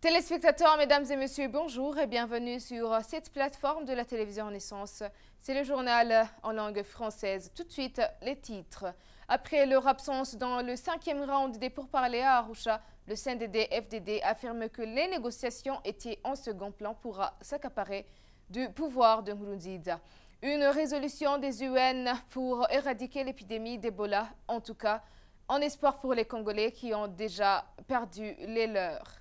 Téléspectateurs, mesdames et messieurs, bonjour et bienvenue sur cette plateforme de la télévision Renaissance. C'est le journal en langue française. Tout de suite, les titres. Après leur absence dans le 5e round des pourparlers à Arusha, le CNDD-FDD affirme que les négociations étaient en second plan pour s'accaparer du pouvoir de Nkurunziza. Une résolution des UN pour éradiquer l'épidémie d'Ebola, en tout cas, en espoir pour les Congolais qui ont déjà perdu les leurs.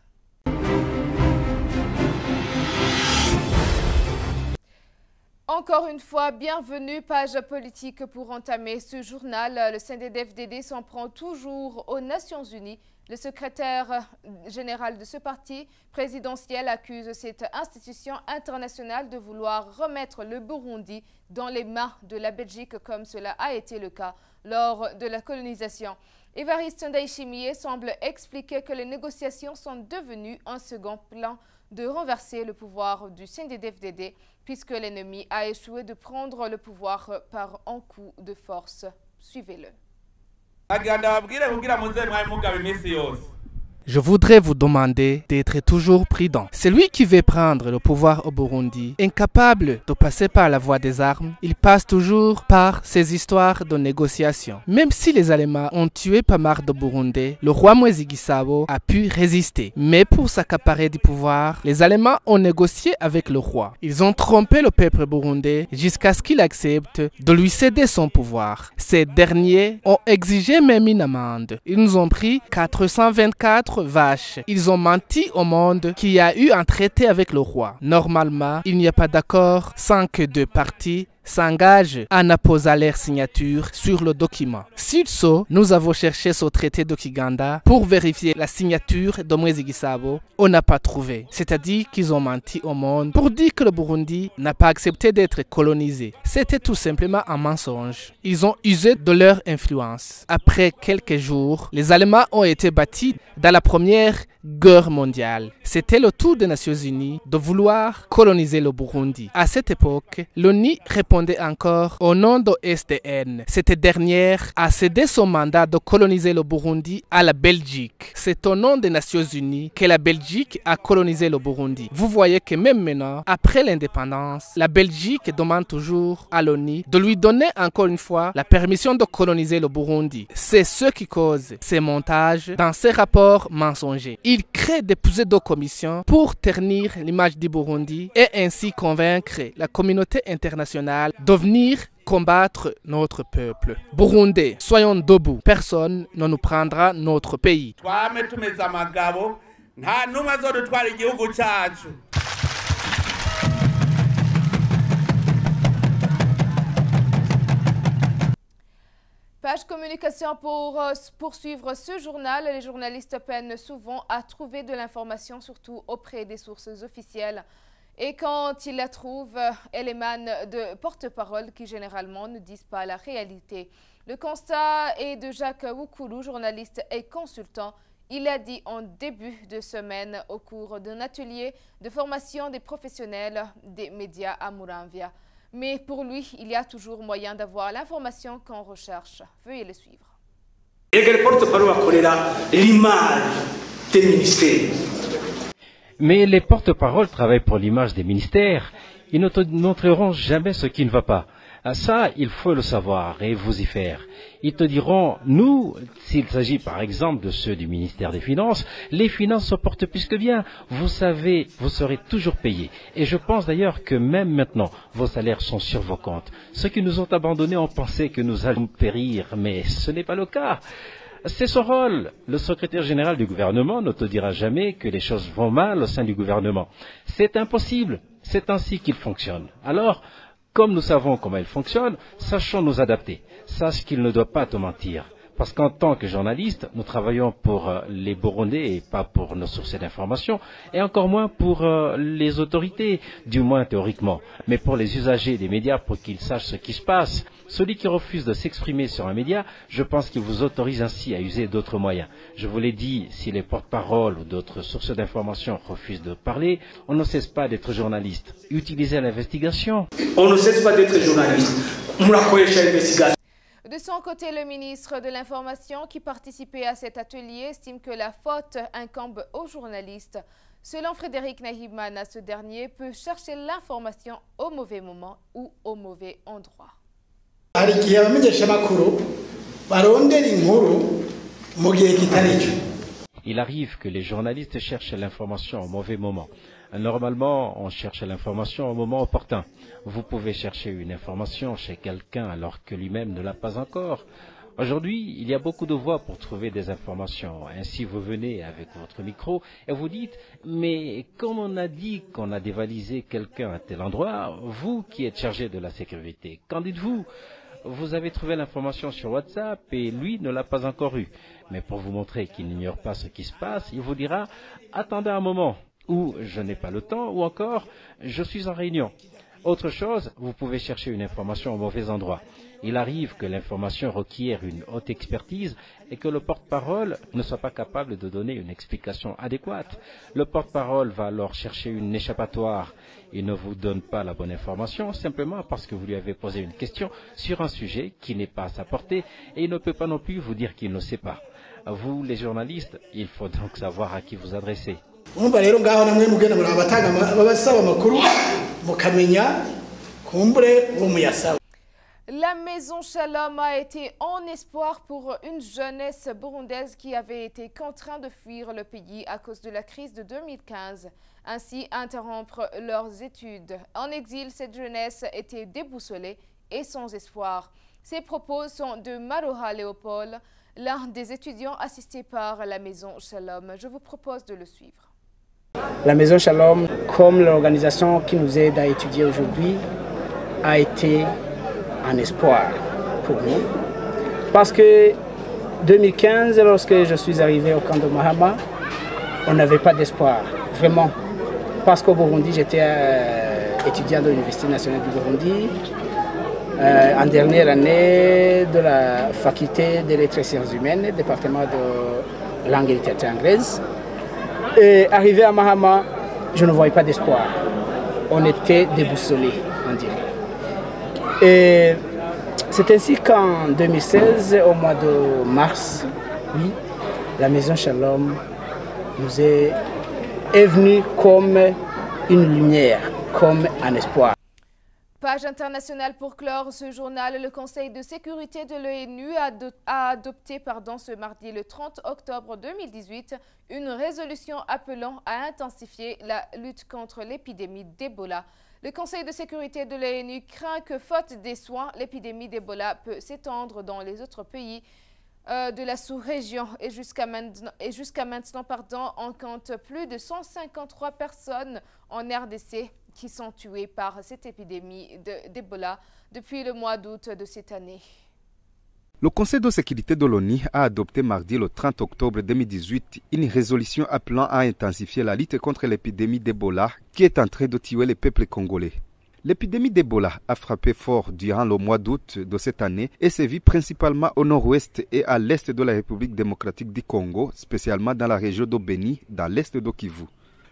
Encore une fois, bienvenue, page politique pour entamer ce journal. Le CNDD-FDD s'en prend toujours aux Nations Unies. Le secrétaire général de ce parti présidentiel accuse cette institution internationale de vouloir remettre le Burundi dans les mains de la Belgique comme cela a été le cas lors de la colonisation. Évariste Ndayishimiye semble expliquer que les négociations sont devenues un second plan de renverser le pouvoir du CNDD-FDD puisque l'ennemi a échoué de prendre le pouvoir par un coup de force. Suivez-le. Je voudrais vous demander d'être toujours prudent. Celui qui veut prendre le pouvoir au Burundi, incapable de passer par la voie des armes, il passe toujours par ces histoires de négociation. Même si les Allemands ont tué pas mal de Burundais, le roi Mwezi Gisabo a pu résister. Mais pour s'accaparer du pouvoir, les Allemands ont négocié avec le roi. Ils ont trompé le peuple burundais jusqu'à ce qu'il accepte de lui céder son pouvoir. Ces derniers ont exigé même une amende. Ils nous ont pris 424 vaches. Ils ont menti au monde qu'il y a eu un traité avec le roi. Normalement, il n'y a pas d'accord sans que deux parties s'engagent à n'apposer leur signature sur le document. Sur ce, nous avons cherché ce traité de Kiganda pour vérifier la signature de Mwezi Gisabo. On n'a pas trouvé. C'est-à-dire qu'ils ont menti au monde pour dire que le Burundi n'a pas accepté d'être colonisé. C'était tout simplement un mensonge. Ils ont usé de leur influence. Après quelques jours, les Allemands ont été battus dans la première guerre mondiale. C'était le tour des Nations Unies de vouloir coloniser le Burundi. À cette époque, l'ONU répondait encore au nom de SDN. Cette dernière a cédé son mandat de coloniser le Burundi à la Belgique. C'est au nom des Nations Unies que la Belgique a colonisé le Burundi. Vous voyez que même maintenant, après l'indépendance, la Belgique demande toujours à l'ONU de lui donner encore une fois la permission de coloniser le Burundi. C'est ce qui cause ces montages dans ces rapports mensongers. Il crée des pseudo-commissions pour ternir l'image du Burundi et ainsi convaincre la communauté internationale de venir combattre notre peuple. Burundais, soyons debout. Personne ne nous prendra notre pays. Page communication pour poursuivre ce journal. Les journalistes peinent souvent à trouver de l'information, surtout auprès des sources officielles. Et quand ils la trouvent, elle émane de porte-parole qui généralement ne disent pas la réalité. Le constat est de Jacques Woukoulou, journaliste et consultant. Il a dit en début de semaine au cours d'un atelier de formation des professionnels des médias à Muramvya. Mais pour lui, il y a toujours moyen d'avoir l'information qu'on recherche. Veuillez le suivre. Mais les porte-paroles travaillent pour l'image des ministères. Ils ne te montreront jamais ce qui ne va pas. Ça, il faut le savoir et vous y faire. Ils te diront, nous, s'il s'agit par exemple de ceux du ministère des Finances, les finances se portent plus que bien. Vous savez, vous serez toujours payés. Et je pense d'ailleurs que même maintenant, vos salaires sont sur vos comptes. Ceux qui nous ont abandonnés ont pensé que nous allions périr, mais ce n'est pas le cas. C'est son rôle. Le secrétaire général du gouvernement ne te dira jamais que les choses vont mal au sein du gouvernement. C'est impossible. C'est ainsi qu'il fonctionne. Alors, comme nous savons comment il fonctionne, sachons nous adapter. Sache qu'il ne doit pas te mentir. Parce qu'en tant que journaliste, nous travaillons pour les Burundais et pas pour nos sources d'information, et encore moins pour les autorités, du moins théoriquement, mais pour les usagers des médias pour qu'ils sachent ce qui se passe. Celui qui refuse de s'exprimer sur un média, je pense qu'il vous autorise ainsi à user d'autres moyens. Je vous l'ai dit, si les porte-paroles ou d'autres sources d'information refusent de parler, on ne cesse pas d'être journaliste. Utilisez l'investigation. On ne cesse pas d'être journaliste. De son côté, le ministre de l'Information qui participait à cet atelier estime que la faute incombe aux journalistes. Selon Frédéric Nahimana, ce dernier peut chercher l'information au mauvais moment ou au mauvais endroit. Il arrive que les journalistes cherchent l'information au mauvais moment. Normalement, on cherche l'information au moment opportun. Vous pouvez chercher une information chez quelqu'un alors que lui-même ne l'a pas encore. Aujourd'hui, il y a beaucoup de voies pour trouver des informations. Ainsi, vous venez avec votre micro et vous dites « Mais comme on a dit qu'on a dévalisé quelqu'un à tel endroit, vous qui êtes chargé de la sécurité, qu'en dites-vous » Vous avez trouvé l'information sur WhatsApp et lui ne l'a pas encore eue. Mais pour vous montrer qu'il n'ignore pas ce qui se passe, il vous dira « Attendez un moment » ou « Je n'ai pas le temps » ou encore « Je suis en réunion ». Autre chose, vous pouvez chercher une information au mauvais endroit. Il arrive que l'information requiert une haute expertise et que le porte-parole ne soit pas capable de donner une explication adéquate. Le porte-parole va alors chercher une échappatoire. Il ne vous donne pas la bonne information simplement parce que vous lui avez posé une question sur un sujet qui n'est pas à sa portée et il ne peut pas non plus vous dire qu'il ne sait pas. Vous, les journalistes, il faut donc savoir à qui vous adresser. La maison Shalom a été en espoir pour une jeunesse burundaise qui avait été contrainte de fuir le pays à cause de la crise de 2015, ainsi interrompre leurs études. En exil, cette jeunesse était déboussolée et sans espoir. Ces propos sont de Maroha Léopold, l'un des étudiants assistés par la maison Shalom. Je vous propose de le suivre. La maison Shalom, comme l'organisation qui nous aide à étudier aujourd'hui, a été un espoir pour nous. Parce que 2015, lorsque je suis arrivé au camp de Mahama, on n'avait pas d'espoir, vraiment. Parce qu'au Burundi, j'étais étudiant de l'Université nationale du Burundi, en dernière année de la faculté des lettres et sciences humaines, département de langue et littérature anglaise. Et arrivé à Mahama, je ne voyais pas d'espoir. On était déboussolés, on dirait. Et c'est ainsi qu'en 2016, au mois de mars, oui, la maison Shalom nous est venue comme une lumière, comme un espoir. Page internationale pour clore ce journal. Le Conseil de sécurité de l'ONU a adopté ce mardi le 30 octobre 2018 une résolution appelant à intensifier la lutte contre l'épidémie d'Ebola. Le Conseil de sécurité de l'ONU craint que, faute des soins, l'épidémie d'Ebola peut s'étendre dans les autres pays de la sous-région. Et jusqu'à maintenant, on compte plus de 153 personnes en RDC qui sont tuées par cette épidémie d'Ebola depuis le mois d'août de cette année. Le Conseil de sécurité de l'ONU a adopté mardi le 30 octobre 2018 une résolution appelant à intensifier la lutte contre l'épidémie d'Ebola qui est en train de tuer le peuple congolais. L'épidémie d'Ebola a frappé fort durant le mois d'août de cette année et sévit principalement au nord-ouest et à l'est de la République démocratique du Congo, spécialement dans la région de Beni, dans l'est de Kivu.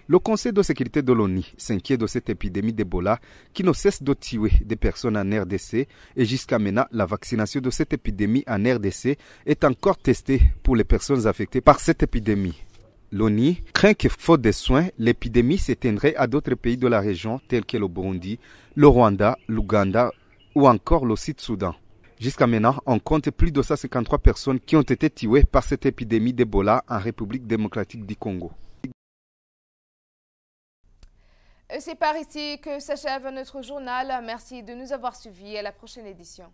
Le Conseil de sécurité de l'ONU s'inquiète de cette épidémie d'Ebola qui ne cesse de tuer des personnes en RDC et jusqu'à maintenant, la vaccination de cette épidémie en RDC est encore testée pour les personnes affectées par cette épidémie. L'ONU craint que, faute de soins, l'épidémie s'éteindrait à d'autres pays de la région tels que le Burundi, le Rwanda, l'Ouganda ou encore le Sud-Soudan. Jusqu'à maintenant, on compte plus de 153 personnes qui ont été tuées par cette épidémie d'Ebola en République démocratique du Congo. C'est par ici que s'achève notre journal. Merci de nous avoir suivis. À la prochaine édition.